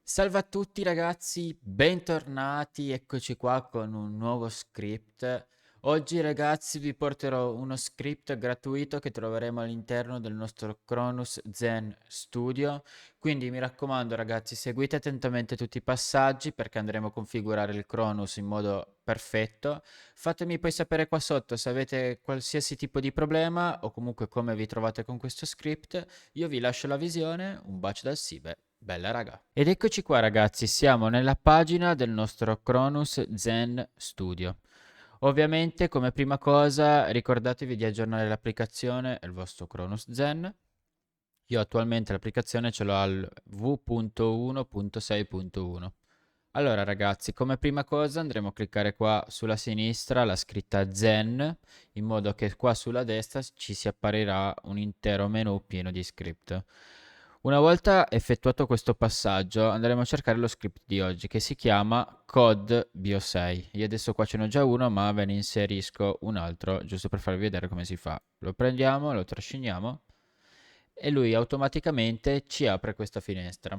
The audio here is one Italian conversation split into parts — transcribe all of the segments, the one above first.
Salve a tutti ragazzi, bentornati, eccoci qua con un nuovo script. Oggi ragazzi vi porterò uno script gratuito che troveremo all'interno del nostro Cronus Zen Studio. Quindi mi raccomando ragazzi, seguite attentamente tutti i passaggi perché andremo a configurare il Cronus in modo perfetto. Fatemi poi sapere qua sotto se avete qualsiasi tipo di problema o comunque come vi trovate con questo script. Io vi lascio la visione, un bacio dal Sibe, bella raga. Ed eccoci qua ragazzi, siamo nella pagina del nostro Cronus Zen Studio. Ovviamente come prima cosa ricordatevi di aggiornare l'applicazione e il vostro Cronus Zen. Io attualmente l'applicazione ce l'ho al v.1.6.1. Allora ragazzi, come prima cosa andremo a cliccare qua sulla sinistra la scritta Zen, in modo che qua sulla destra ci si apparirà un intero menu pieno di script. Una volta effettuato questo passaggio andremo a cercare lo script di oggi che si chiama Code Bio6. Io adesso qua ce n'ho già uno ma ve ne inserisco un altro giusto per farvi vedere come si fa. Lo prendiamo, lo trasciniamo e lui automaticamente ci apre questa finestra.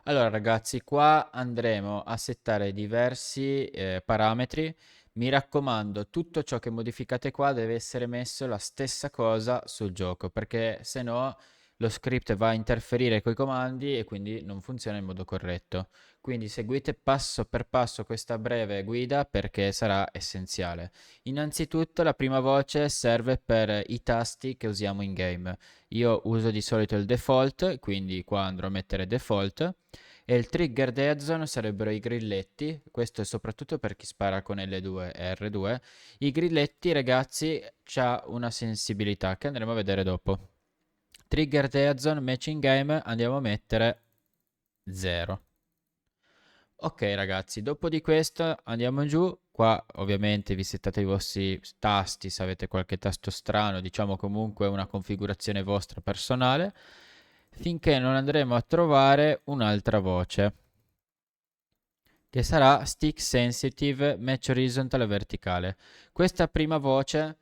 Allora ragazzi, qua andremo a settare diversi parametri. Mi raccomando, tutto ciò che modificate qua deve essere messo la stessa cosa sul gioco, perché se no lo script va a interferire con i comandi e quindi non funziona in modo corretto. Quindi seguite passo per passo questa breve guida perché sarà essenziale. Innanzitutto la prima voce serve per i tasti che usiamo in game. Io uso di solito il default, quindi qua andrò a mettere default. E il trigger dead zone sarebbero i grilletti, questo è soprattutto per chi spara con L2 e R2. I grilletti, ragazzi, c'ha una sensibilità che andremo a vedere dopo. Trigger dead zone matching game andiamo a mettere 0. Ok ragazzi, dopo di questo andiamo giù, qua ovviamente vi settate i vostri tasti, se avete qualche tasto strano, diciamo comunque una configurazione vostra personale, finché non andremo a trovare un'altra voce, che sarà Stick Sensitive Match Horizontal e Verticale. Questa prima voce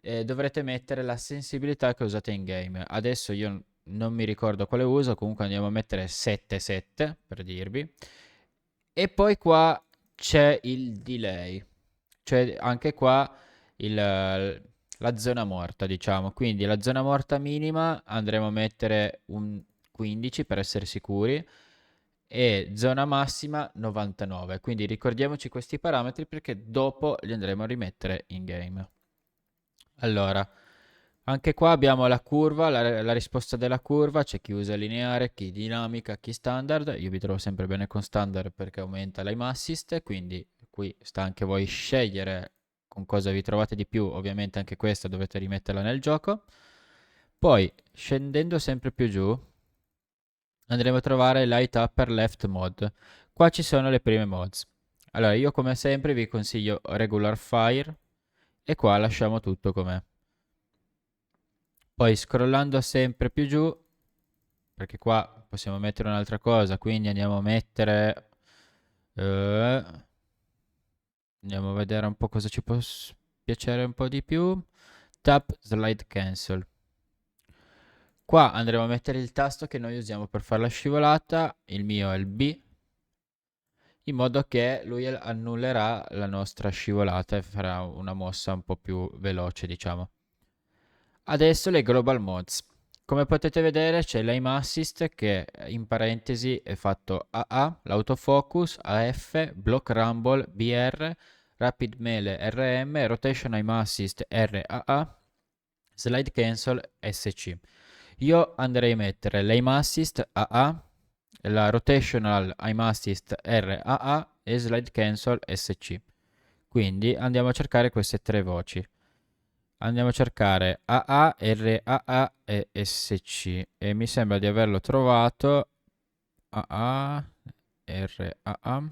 dovrete mettere la sensibilità che usate in game. Adesso io non mi ricordo quale uso, comunque andiamo a mettere 7,7 per dirvi. E poi qua c'è il delay, cioè anche qua la zona morta, diciamo. Quindi la zona morta minima andremo a mettere un 15 per essere sicuri e zona massima 99. Quindi ricordiamoci questi parametri perché dopo li andremo a rimettere in game. Allora, anche qua abbiamo la curva, la risposta della curva, c'è chi usa lineare, chi dinamica, chi standard. Io vi trovo sempre bene con standard perché aumenta l'aim assist, quindi qui sta anche voi scegliere con cosa vi trovate di più, ovviamente anche questa dovete rimetterla nel gioco. Poi, scendendo sempre più giù, andremo a trovare Light Upper Left Mod. Qua ci sono le prime mods. Allora, io come sempre vi consiglio Regular Fire e qua lasciamo tutto com'è. Poi scrollando sempre più giù, perché qua possiamo mettere un'altra cosa, quindi andiamo a mettere... eh, andiamo a vedere un po' cosa ci può piacere un po' di più. Tap Slide Cancel. Qua andremo a mettere il tasto che noi usiamo per fare la scivolata, il mio è il B, in modo che lui annullerà la nostra scivolata e farà una mossa un po' più veloce, diciamo. Adesso le global mods. Come potete vedere c'è l'aim assist che in parentesi è fatto AA, l'autofocus, AF, block rumble, BR, rapid melee RM, rotation aim assist RAA, slide cancel SC. Io andrei a mettere l'aim assist AA, la rotational aim assist RAA e slide cancel SC. Quindi andiamo a cercare queste tre voci. Andiamo a cercare AA, RAA e SC e mi sembra di averlo trovato. AA, RAA.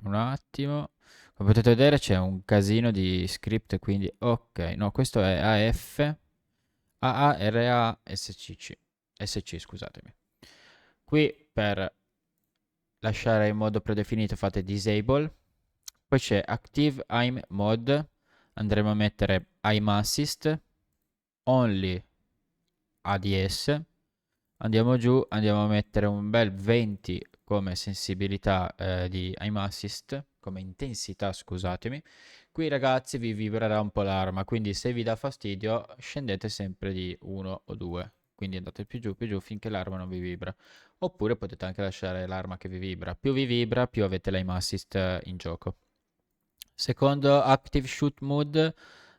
Un attimo. Come potete vedere c'è un casino di script, quindi ok. No, questo è AF, AA, RA, SC, SC, scusatemi. Qui per lasciare in modo predefinito fate disable. Poi c'è active aim mode. Andremo a mettere aim assist only ADS. Andiamo giù, andiamo a mettere un bel 20 come sensibilità di aim assist, come intensità, scusatemi. Qui ragazzi vi vibrerà un po' l'arma, quindi se vi dà fastidio scendete sempre di 1 o 2, quindi andate più giù finché l'arma non vi vibra. Oppure potete anche lasciare l'arma che vi vibra. Più vi vibra, più avete l'aim assist in gioco. Secondo Active Shoot Mode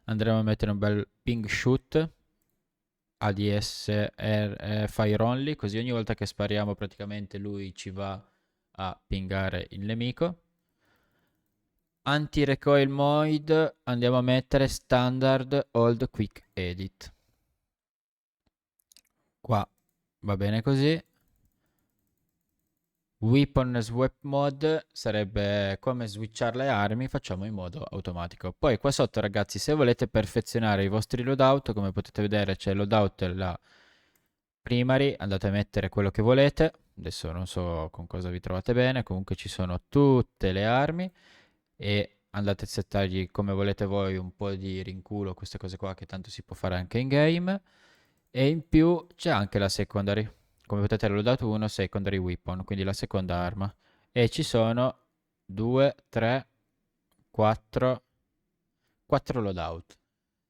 andremo a mettere un bel ping shoot ADSR Fire Only, così ogni volta che spariamo praticamente lui ci va a pingare il nemico. Anti-recoil mode andiamo a mettere Standard Hold Quick Edit. Qua va bene così. Weapon Swap Mode sarebbe come switchare le armi, facciamo in modo automatico. Poi qua sotto ragazzi, se volete perfezionare i vostri loadout, come potete vedere c'è loadout la primary, andate a mettere quello che volete. Adesso non so con cosa vi trovate bene, comunque ci sono tutte le armi e andate a settargli come volete voi un po' di rinculo, queste cose qua che tanto si può fare anche in game. E in più c'è anche la secondary. Come potete l'ho dato uno secondary weapon, quindi la seconda arma. E ci sono 2, 3, 4, 4 loadout.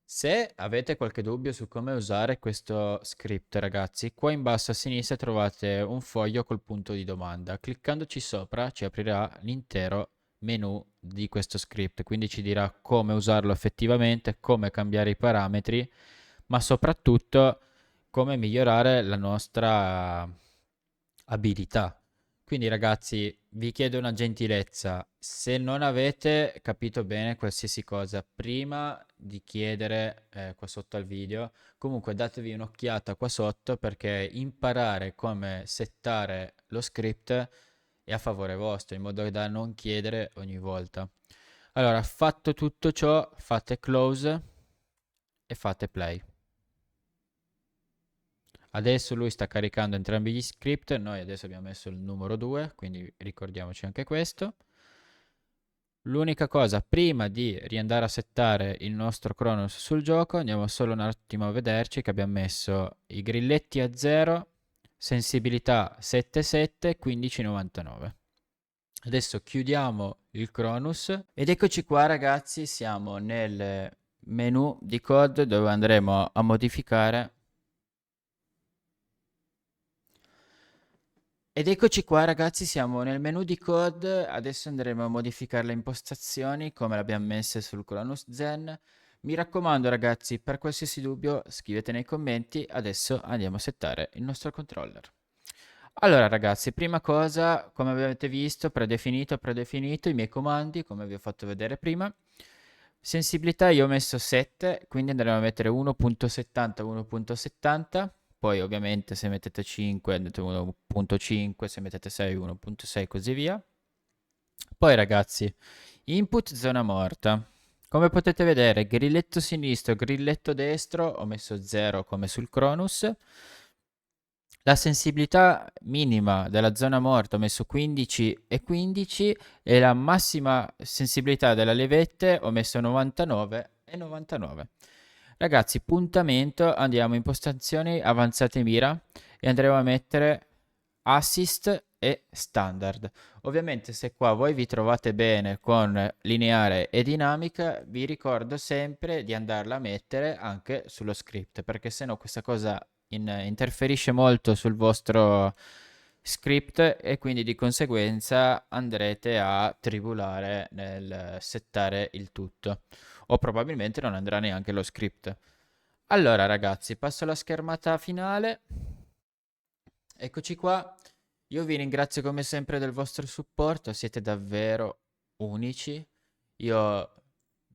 Se avete qualche dubbio su come usare questo script, ragazzi, qua in basso a sinistra trovate un foglio col punto di domanda. Cliccandoci sopra ci aprirà l'intero menu di questo script, quindi ci dirà come usarlo effettivamente, come cambiare i parametri, ma soprattutto come migliorare la nostra abilità. Quindi ragazzi, vi chiedo una gentilezza, se non avete capito bene qualsiasi cosa prima di chiedere qua sotto al video, comunque datevi un'occhiata qua sotto perché imparare come settare lo script è a favore vostro, in modo da non chiedere ogni volta. Allora, fatto tutto ciò, fate close e fate play. Adesso lui sta caricando entrambi gli script, noi adesso abbiamo messo il numero 2, quindi ricordiamoci anche questo. L'unica cosa, prima di riandare a settare il nostro Cronos sul gioco, andiamo solo un attimo a vederci che abbiamo messo i grilletti a 0, sensibilità 77, 1599. Adesso chiudiamo il Cronus ed eccoci qua ragazzi, siamo nel menu di code dove andremo a modificare. Ed eccoci qua ragazzi, siamo nel menu di code, adesso andremo a modificare le impostazioni come le abbiamo messe sul Cronus Zen. Mi raccomando ragazzi, per qualsiasi dubbio scrivete nei commenti, adesso andiamo a settare il nostro controller. Allora ragazzi, prima cosa, come avete visto, predefinito i miei comandi, come vi ho fatto vedere prima. Sensibilità io ho messo 7, quindi andremo a mettere 1.70, 1.70. Poi ovviamente se mettete 5 andate 1.5, se mettete 6 1.6 così via. Poi ragazzi, input zona morta. Come potete vedere, grilletto sinistro, grilletto destro, ho messo 0 come sul Cronus. La sensibilità minima della zona morta ho messo 15 e 15 e la massima sensibilità della levette ho messo 99 e 99. Ragazzi, puntamento, andiamo in impostazioni avanzate mira e andremo a mettere assist e standard. Ovviamente se qua voi vi trovate bene con lineare e dinamica, vi ricordo sempre di andarla a mettere anche sullo script, perché se no questa cosa interferisce molto sul vostro script e quindi di conseguenza andrete a tribulare nel settare il tutto o probabilmente non andrà neanche lo script. Allora ragazzi, passo alla schermata finale. Eccoci qua. Io vi ringrazio come sempre del vostro supporto, siete davvero unici. Io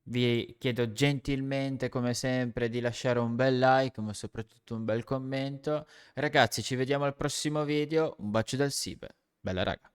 vi chiedo gentilmente, come sempre, di lasciare un bel like, ma soprattutto un bel commento. Ragazzi, ci vediamo al prossimo video. Un bacio dal Sibe. Bella raga.